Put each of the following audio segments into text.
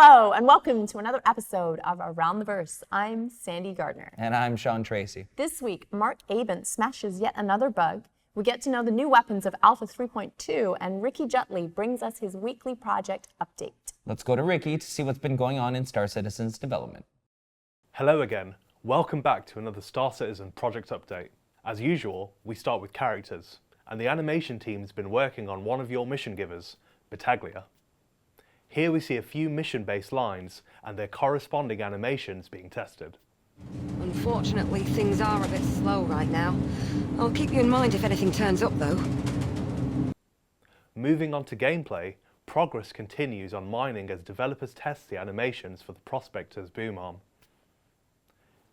Hello, and welcome to another episode of Around the Verse. I'm Sandy Gardner. And I'm Sean Tracy. This week, Mark Abent smashes yet another bug. We get to know the new weapons of Alpha 3.2, and Ricky Jutley brings us his weekly project update. Let's go to Ricky to see what's been going on in Star Citizen's development. Hello again. Welcome back to another Star Citizen project update. As usual, we start with characters, and the animation team's been working on one of your mission givers, Battaglia. Here we see a few mission-based lines and their corresponding animations being tested. Unfortunately, things are a bit slow right now. I'll keep you in mind if anything turns up, though. Moving on to gameplay, progress continues on mining as developers test the animations for the Prospector's boom arm.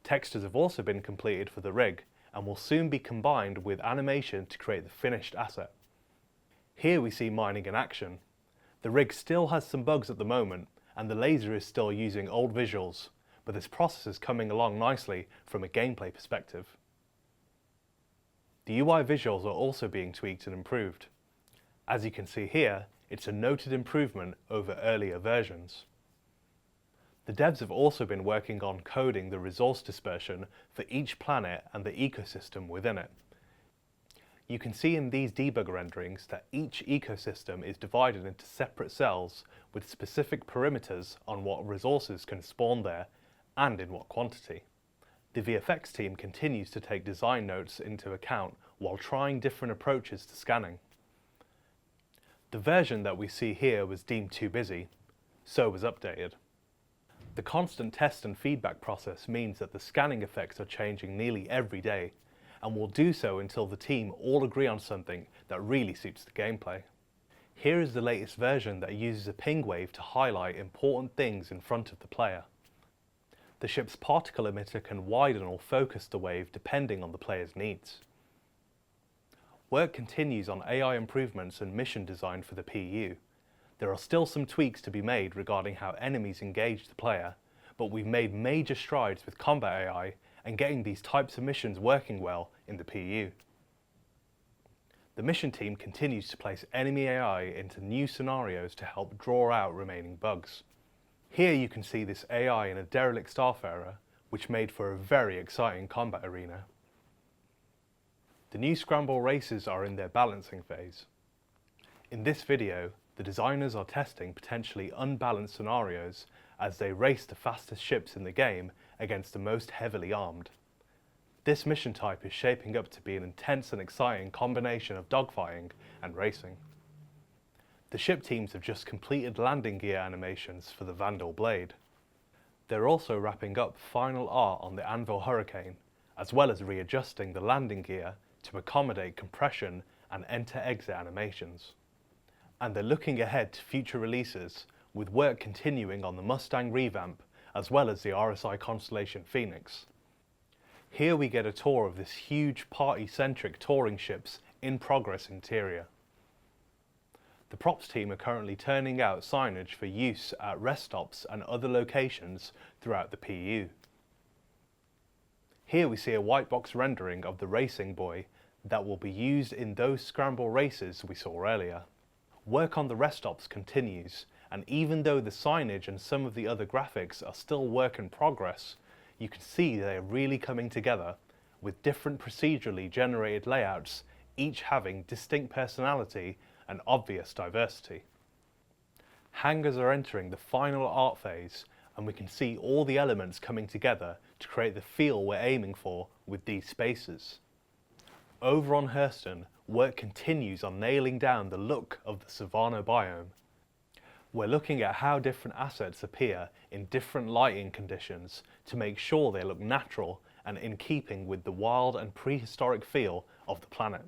Textures have also been completed for the rig and will soon be combined with animation to create the finished asset. Here we see mining in action. The rig still has some bugs at the moment, and the laser is still using old visuals, but this process is coming along nicely from a gameplay perspective. The UI visuals are also being tweaked and improved. As you can see here, it's a noted improvement over earlier versions. The devs have also been working on coding the resource dispersion for each planet and the ecosystem within it. You can see in these debug renderings that each ecosystem is divided into separate cells with specific perimeters on what resources can spawn there and in what quantity. The VFX team continues to take design notes into account while trying different approaches to scanning. The version that we see here was deemed too busy, so was updated. The constant test and feedback process means that the scanning effects are changing nearly every day, and will do so until the team all agree on something that really suits the gameplay. Here is the latest version that uses a ping wave to highlight important things in front of the player. The ship's particle emitter can widen or focus the wave depending on the player's needs. Work continues on AI improvements and mission design for the PU. There are still some tweaks to be made regarding how enemies engage the player, but we've made major strides with combat AI and getting these types of missions working well in the PU. The mission team continues to place enemy AI into new scenarios to help draw out remaining bugs. Here you can see this AI in a derelict starfarer, which made for a very exciting combat arena. The new Scramble Races are in their balancing phase. In this video, the designers are testing potentially unbalanced scenarios as they race the fastest ships in the game against the most heavily armed. This mission type is shaping up to be an intense and exciting combination of dogfighting and racing. The ship teams have just completed landing gear animations for the Vandal Blade. They're also wrapping up final art on the Anvil Hurricane, as well as readjusting the landing gear to accommodate compression and enter-exit animations. And they're looking ahead to future releases, with work continuing on the Mustang revamp as well as the RSI Constellation Phoenix. Here we get a tour of this huge party-centric touring ship's in-progress interior. The props team are currently turning out signage for use at rest stops and other locations throughout the PU. Here we see a white box rendering of the racing buoy that will be used in those Scramble Races we saw earlier. Work on the rest stops continues, and even though the signage and some of the other graphics are still work in progress, you can see they are really coming together, with different procedurally generated layouts, each having distinct personality and obvious diversity. Hangars are entering the final art phase, and we can see all the elements coming together to create the feel we're aiming for with these spaces. Over on Hurston, work continues on nailing down the look of the Tundra Biome. We're looking at how different assets appear in different lighting conditions to make sure they look natural and in keeping with the wild and prehistoric feel of the planet.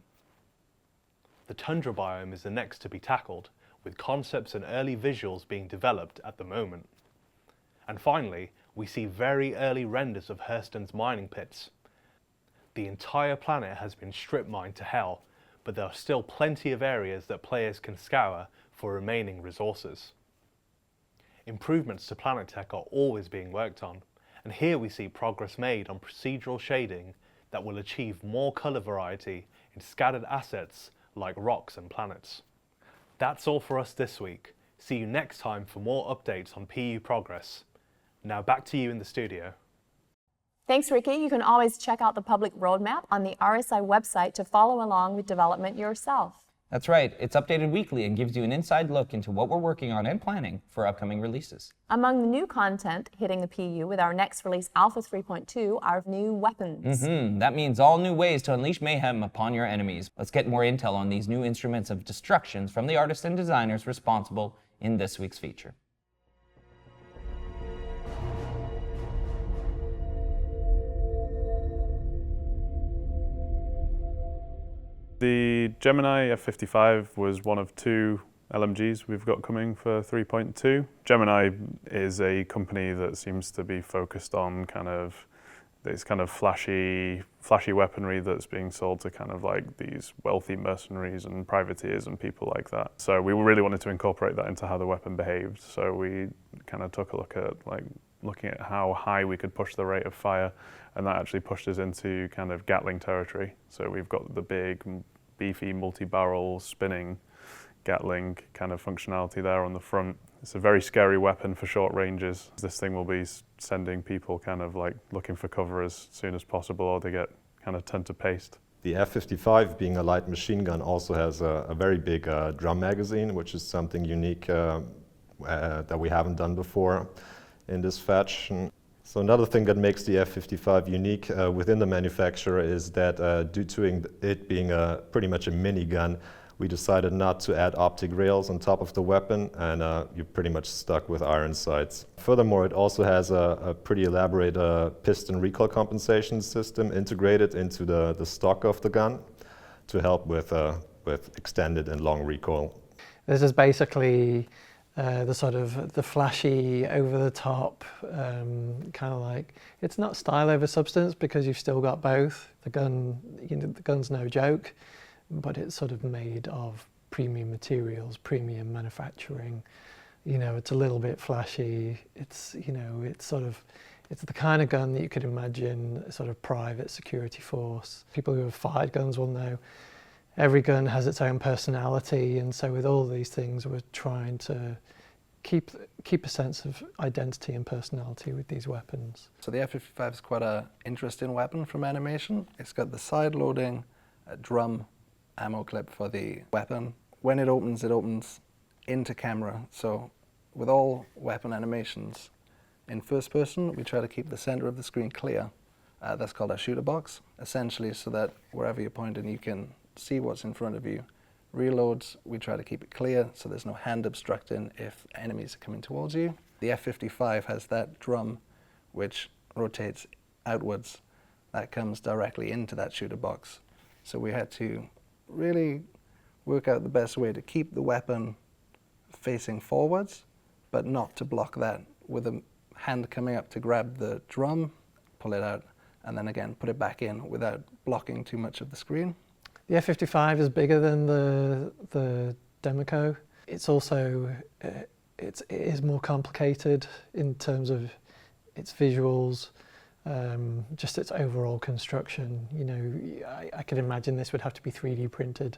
The Tundra Biome is the next to be tackled, with concepts and early visuals being developed at the moment. And finally, we see very early renders of Hurston's mining pits. The entire planet has been strip mined to hell, but there are still plenty of areas that players can scour for remaining resources. Improvements to planet tech are always being worked on, and here we see progress made on procedural shading that will achieve more colour variety in scattered assets like rocks and planets. That's all for us this week. See you next time for more updates on PU progress. Now back to you in the studio. Thanks, Ricky. You can always check out the public roadmap on the RSI website to follow along with development yourself. That's right, it's updated weekly and gives you an inside look into what we're working on and planning for upcoming releases. Among the new content hitting the PU with our next release, Alpha 3.2, are new weapons. That means all new ways to unleash mayhem upon your enemies. Let's get more intel on these new instruments of destruction from the artists and designers responsible in this week's feature. The Gemini F-55 was one of two LMGs we've got coming for 3.2. Gemini is a company that seems to be focused on this kind of flashy weaponry that's being sold to kind of like these wealthy mercenaries and privateers and people like that. So we really wanted to incorporate that into how the weapon behaved. So we kind of took a look at looking at how high we could push the rate of fire, and that actually pushed us into kind of Gatling territory. So we've got the big, beefy, multi-barrel spinning Gatling kind of functionality there on the front. It's a very scary weapon for short ranges. This thing will be sending people kind of like looking for cover as soon as possible, or they get kind of turned to paste. The F-55, being a light machine gun, also has a very big drum magazine, which is something unique that we haven't done before in this fetch. So another thing that makes the F-55 unique within the manufacturer is that due to it being pretty much a minigun, we decided not to add optic rails on top of the weapon, and you're pretty much stuck with iron sights. Furthermore, it also has a pretty elaborate piston recoil compensation system integrated into the stock of the gun to help with extended and long recoil. This is basically the flashy, over-the-top, kind of like, it's not style over substance because you've still got both. The gun's no joke, but it's sort of made of premium materials, premium manufacturing. You know, it's a little bit flashy. It's, you know, it's the kind of gun that you could imagine a sort of private security force. People who have fired guns will know every gun has its own personality, and so with all these things, we're trying to keep a sense of identity and personality with these weapons. So the F-55 is quite an interesting weapon from animation. It's got the side-loading drum ammo clip for the weapon. When it opens into camera. So with all weapon animations in first person, we try to keep the center of the screen clear. That's called our shooter box, essentially so that wherever you're pointing, you can see what's in front of you. Reloads, we try to keep it clear so there's no hand obstructing if enemies are coming towards you. The F-55 has that drum which rotates outwards. That comes directly into that shooter box. So we had to really work out the best way to keep the weapon facing forwards, but not to block that, with a hand coming up to grab the drum, pull it out, and then again put it back in without blocking too much of the screen. The F-55 is bigger than the Demeco. It's also, it is more complicated in terms of its visuals, just its overall construction. You know, I could imagine this would have to be 3D printed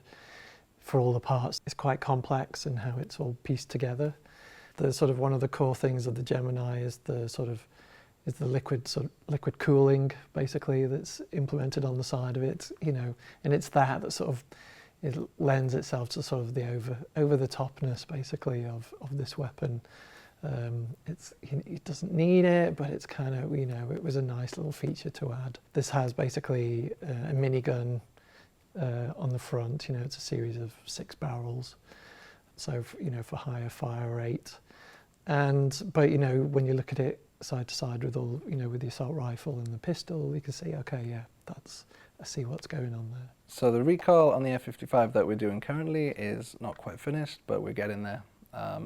for all the parts. It's quite complex in how it's all pieced together. The sort of one of the core things of the Gemini is the liquid cooling, basically, that's implemented on the side of it. You know, and it's that sort of, it lends itself to sort of the over the topness, basically, of this weapon. It doesn't need it, but it's kind of, you know, it was a nice little feature to add. This has basically a minigun on the front. You know, it's a series of 6 barrels, so you know, for higher fire rate. But you know, when you look at it side to side with all, you know, with the assault rifle and the pistol, you can see, okay, yeah, I see what's going on there. So the recoil on the F-55 that we're doing currently is not quite finished, but we're getting there.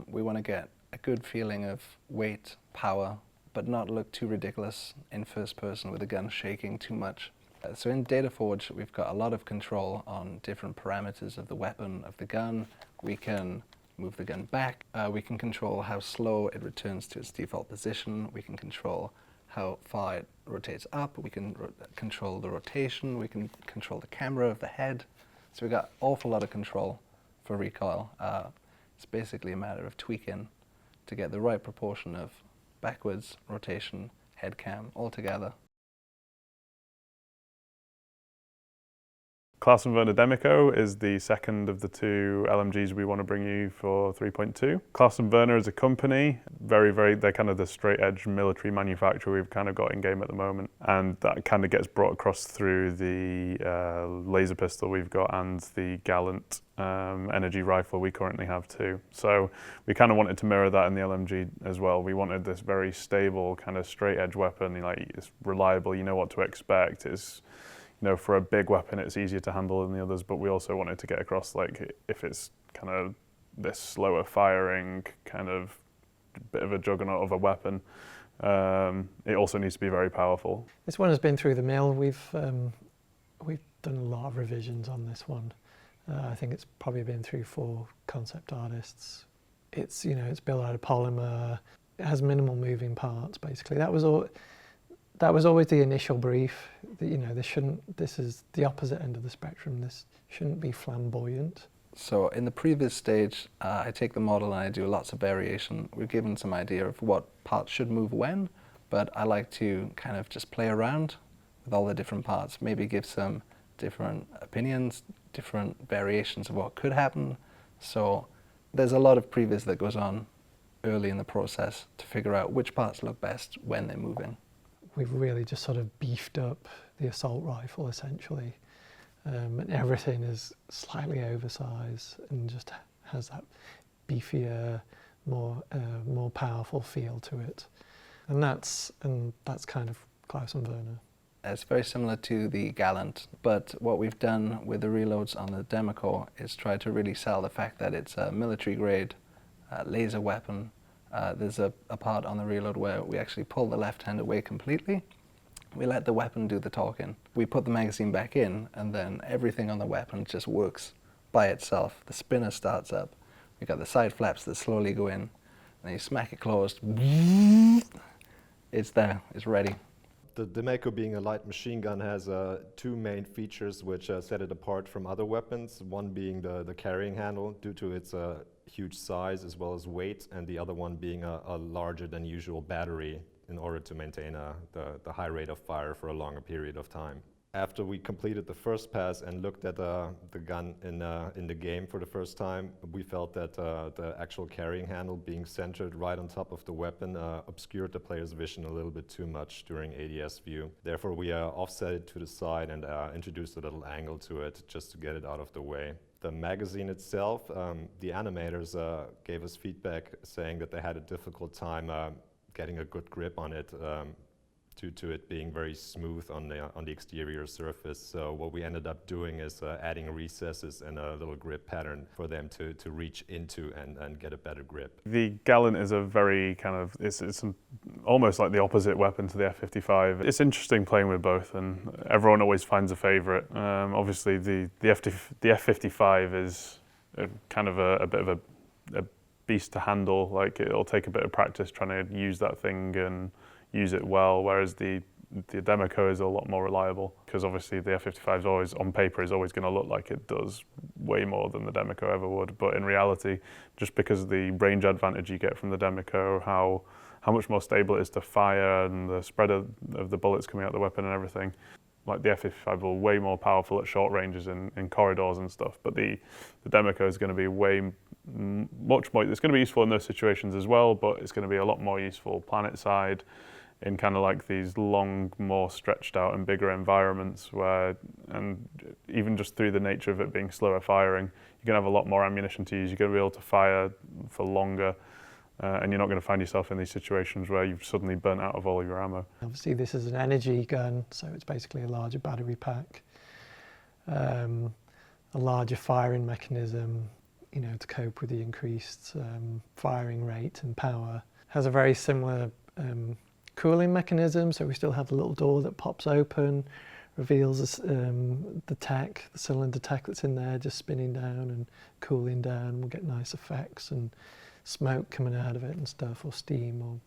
We want to get a good feeling of weight, power, but not look too ridiculous in first person with the gun shaking too much. So in DataForge, we've got a lot of control on different parameters of the weapon, of the gun. We can move the gun back. We can control how slow it returns to its default position. We can control how far it rotates up. We can control the rotation. We can control the camera of the head. So we've got an awful lot of control for recoil. It's basically a matter of tweaking to get the right proportion of backwards, rotation, head cam all together. Klaus and Werner Demico is the second of the two LMGs we want to bring you for 3.2. Klaus and Werner is a company, they're kind of the straight edge military manufacturer we've kind of got in game at the moment. And that kind of gets brought across through the laser pistol we've got and the Gallant energy rifle we currently have too. So we kind of wanted to mirror that in the LMG as well. We wanted this very stable kind of straight edge weapon, like it's reliable, you know what to expect. It's, you know, for a big weapon, it's easier to handle than the others, but we also wanted to get across, like, if it's kind of this slower firing, kind of bit of a juggernaut of a weapon, it also needs to be very powerful. This one has been through the mill. We've done a lot of revisions on this one. I think it's probably been through 4 concept artists. It's, you know, it's built out of polymer. It has minimal moving parts, basically. That was always the initial brief. You know, this is the opposite end of the spectrum. This shouldn't be flamboyant. So in the previous stage, I take the model and I do lots of variation. We're given some idea of what parts should move when, but I like to kind of just play around with all the different parts, maybe give some different opinions, different variations of what could happen. So there's a lot of previs that goes on early in the process to figure out which parts look best when they're moving. We've really just sort of beefed up the assault rifle, essentially. And everything is slightly oversized and just has that beefier, more powerful feel to it. And that's kind of Klaus and Werner. It's very similar to the Gallant, but what we've done with the reloads on the Demico is try to really sell the fact that it's a military grade laser weapon. There's a part on the reload where we actually pull the left hand away completely. We let the weapon do the talking. We put the magazine back in, and then everything on the weapon just works by itself. The spinner starts up. We've got the side flaps that slowly go in, and then you smack it closed. It's there, it's ready. The Demico, being a light machine gun, has 2 main features which set it apart from other weapons. One being the carrying handle, due to its huge size as well as weight, and the other one being a larger than usual battery in order to maintain the high rate of fire for a longer period of time. After we completed the first pass and looked at the gun in the game for the first time, we felt that the actual carrying handle being centered right on top of the weapon obscured the player's vision a little bit too much during ADS view. Therefore, we offset it to the side and introduced a little angle to it just to get it out of the way. The magazine itself, the animators gave us feedback saying that they had a difficult time getting a good grip on it due to it being very smooth on the exterior surface. So what we ended up doing is adding recesses and a little grip pattern for them to reach into and get a better grip. The Gallant is a very kind of, it's almost like the opposite weapon to the F-55. It's interesting playing with both, and everyone always finds a favourite. Obviously the F-55 is kind of a bit of a beast to handle. Like, it'll take a bit of practice trying to use that thing and use it well, whereas the Demico is a lot more reliable, because obviously the F-55 is always, on paper, is always going to look like it does way more than the Demico ever would. But in reality, just because of the range advantage you get from the Demico, how much more stable it is to fire and the spread of the bullets coming out the weapon and everything, like the F-55 will way more powerful at short ranges in corridors and stuff. But the Demico is going to be much more, it's going to be useful in those situations as well, but it's going to be a lot more useful planet side in kind of like these long, more stretched out and bigger environments where, and even just through the nature of it being slower firing, you're going to have a lot more ammunition to use. You're going to be able to fire for longer, and you're not going to find yourself in these situations where you've suddenly burnt out of all your ammo. Obviously this is an energy gun, so it's basically a larger battery pack, a larger firing mechanism, you know, to cope with the increased firing rate and power. Has a very similar cooling mechanism, so we still have the little door that pops open, reveals the cylinder tech that's in there just spinning down and cooling down. We'll get nice effects and smoke coming out of it and stuff, or steam, or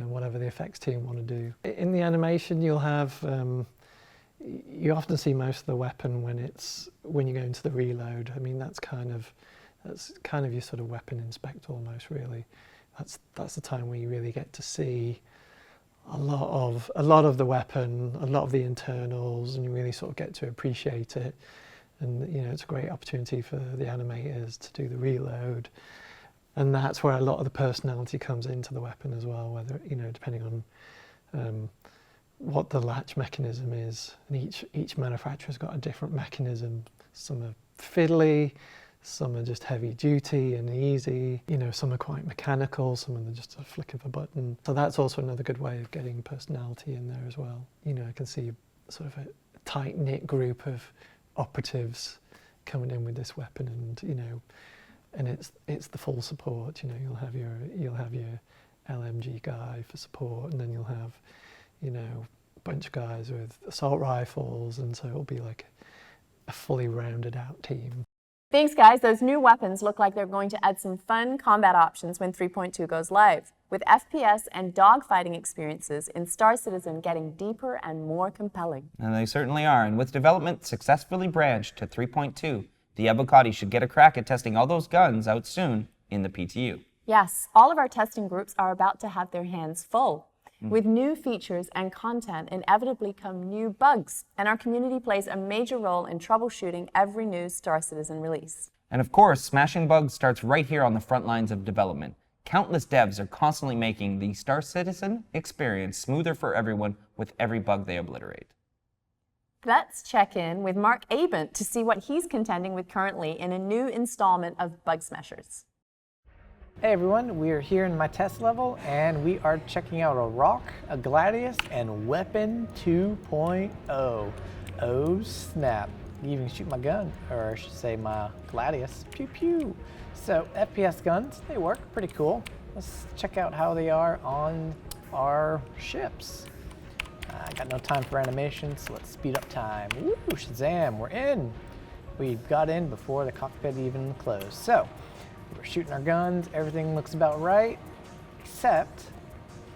whatever the effects team want to do. In the animation, you'll have, you often see most of the weapon when you go into the reload. I mean, that's kind of That's kind of your sort of weapon inspector almost, really. That's the time where you really get to see a lot of the weapon, a lot of the internals, and you really sort of get to appreciate it. And it's a great opportunity for the animators to do the reload. And that's where a lot of the personality comes into the weapon as well, whether, depending on what the latch mechanism is. And each manufacturer's got a different mechanism. Some are fiddly, some are just heavy duty and easy. Some are quite mechanical, some are just a flick of a button. So that's also another good way of getting personality in there as well. I can see sort of a tight-knit group of operatives coming in with this weapon, and it's the full support. You'll have your LMG guy for support, and then you'll have a bunch of guys with assault rifles, and so it'll be like a fully rounded out team. Thanks, guys. Those new weapons look like they're going to add some fun combat options when 3.2 goes live, with FPS and dogfighting experiences in Star Citizen getting deeper and more compelling. And they certainly are. And with development successfully branched to 3.2, the Abukati should get a crack at testing all those guns out soon in the PTU. Yes, all of our testing groups are about to have their hands full. With new features and content inevitably come new bugs, and our community plays a major role in troubleshooting every new Star Citizen release. And of course, smashing bugs starts right here on the front lines of development. Countless devs are constantly making the Star Citizen experience smoother for everyone with every bug they obliterate. Let's check in with Mark Abent to see what he's contending with currently in a new installment of Bug Smashers. Hey everyone, we are here in my test level and we are checking out a Rock, a Gladius, and Weapon 2.0. Oh snap. You even shoot my gun, or I should say my Gladius. Pew pew. So FPS guns, they work pretty cool. Let's check out how they are on our ships. I got no time for animation, so let's speed up time. Woo, Shazam, we're in. We got in before the cockpit even closed. So, we're shooting our guns, everything looks about right, except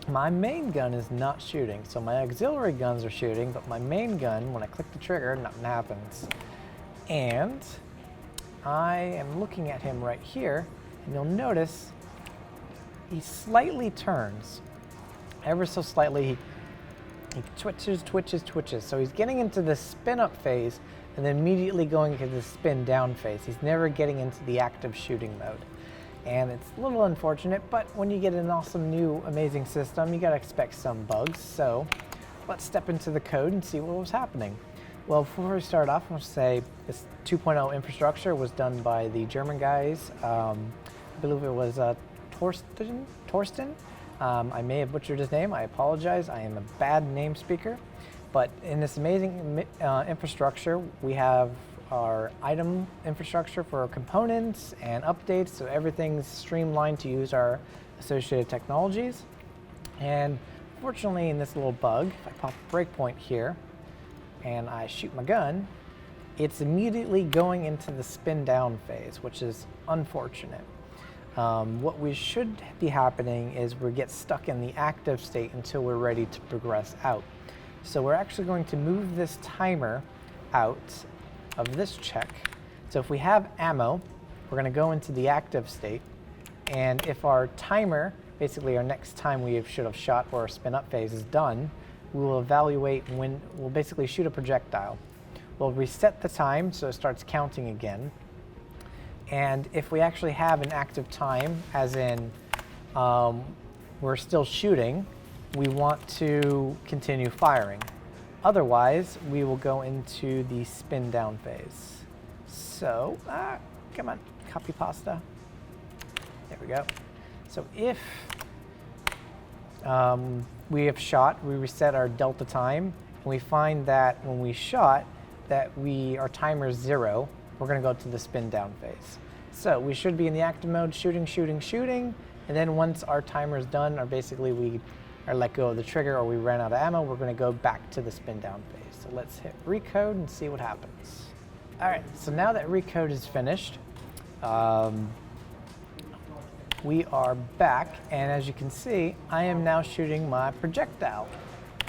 my main gun is not shooting. So my auxiliary guns are shooting, but my main gun, when I click the trigger, nothing happens. And I am looking at him right here, and you'll notice he slightly turns. Ever so slightly, he twitches. So he's getting into the spin up phase and then immediately going into the spin down phase. He's never getting into the active shooting mode. And it's a little unfortunate, but when you get an awesome new amazing system, you gotta expect some bugs. So let's step into the code and see what was happening. Well, before we start off, I'll say this 2.0 infrastructure was done by the German guys. I believe it was Torsten. I may have butchered his name, I apologize. I am a bad name speaker. But in this amazing infrastructure, we have our item infrastructure for our components and updates, so everything's streamlined to use our associated technologies. And fortunately, in this little bug, if I pop a breakpoint here and I shoot my gun, it's immediately going into the spin down phase, which is unfortunate. What we should be happening is we get stuck in the active state until we're ready to progress out. So we're actually going to move this timer out of this check. So if we have ammo, we're going to go into the active state. And if our timer, basically our next time we should have shot or our spin up phase is done, we will evaluate when we'll basically shoot a projectile. We'll reset the time so it starts counting again. And if we actually have an active time, as in we're still shooting, we want to continue firing. Otherwise, we will go into the spin down phase. So, come on, copy pasta. There we go. So if we have shot, we reset our delta time, and we find that when we shot, that our timer is 0, we're gonna go to the spin down phase. So we should be in the active mode, shooting, and then once our timer is done, or basically we are let go of the trigger or we ran out of ammo, we're gonna go back to the spin down phase. So let's hit recode and see what happens. All right, so now that recode is finished, we are back, and as you can see, I am now shooting my projectile.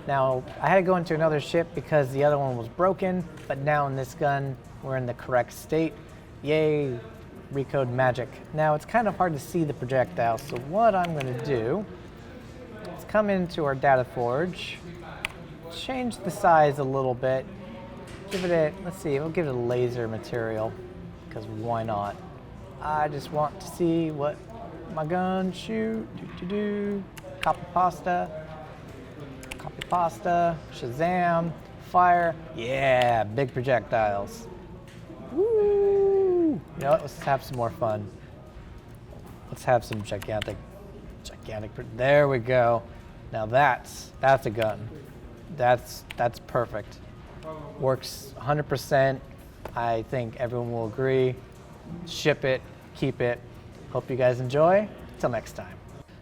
Now, I had to go into another ship because the other one was broken, but now in this gun, we're in the correct state. Yay, recode magic. Now it's kind of hard to see the projectile, so what I'm going to do is come into our data forge, change the size a little bit, give it a, let's see, we'll give it a laser material, because why not? I just want to see what my gun shoot, copy pasta, Shazam, fire, yeah, big projectiles. Woo! You know what, let's have some more fun. Let's have some gigantic, there we go. Now that's a gun. That's perfect. Works 100%. I think everyone will agree. Ship it, keep it. Hope you guys enjoy. Till next time.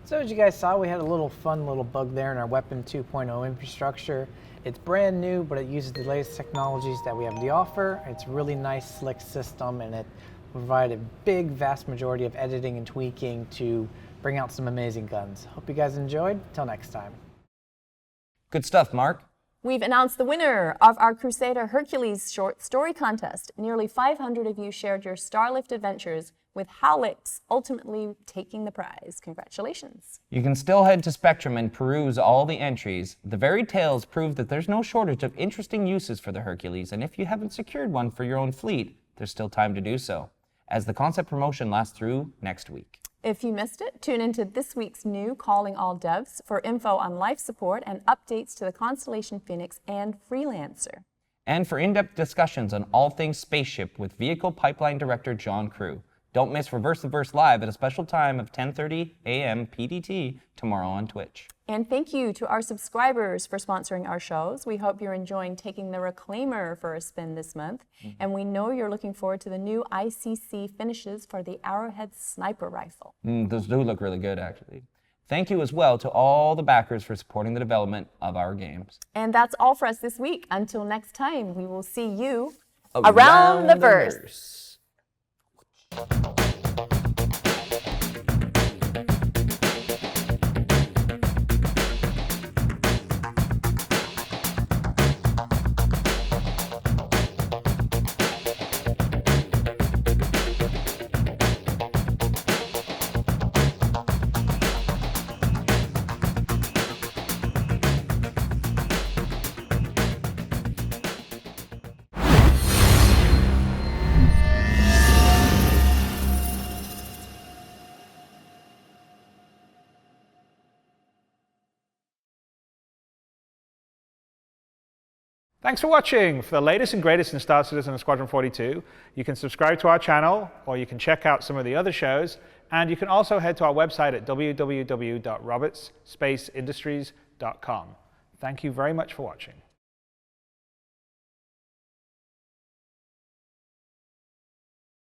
So as you guys saw, we had a little fun little bug there in our Weapon 2.0 infrastructure. It's brand new, but it uses the latest technologies that we have to offer. It's a really nice, slick system, and it provided a big, vast majority of editing and tweaking to bring out some amazing guns. Hope you guys enjoyed. Till next time. Good stuff, Mark. We've announced the winner of our Crusader Hercules short story contest. Nearly 500 of you shared your Starlift adventures, with Howlix ultimately taking the prize. Congratulations. You can still head to Spectrum and peruse all the entries. The varied tales prove that there's no shortage of interesting uses for the Hercules, and if you haven't secured one for your own fleet, there's still time to do so, as the concept promotion lasts through next week. If you missed it, tune into this week's new Calling All Devs for info on life support and updates to the Constellation Phoenix and Freelancer. And for in-depth discussions on all things spaceship with Vehicle Pipeline Director John Crew. Don't miss Reverse the Verse Live at a special time of 10:30 a.m. PDT tomorrow on Twitch. And thank you to our subscribers for sponsoring our shows. We hope you're enjoying taking the Reclaimer for a spin this month. And we know you're looking forward to the new ICC finishes for the Arrowhead Sniper Rifle. Those do look really good, actually. Thank you as well to all the backers for supporting the development of our games. And that's all for us this week. Until next time, we will see you around the verse. Thanks for watching. For the latest and greatest in Star Citizen and Squadron 42, you can subscribe to our channel, or you can check out some of the other shows, and you can also head to our website at www.robertsspaceindustries.com. Thank you very much for watching.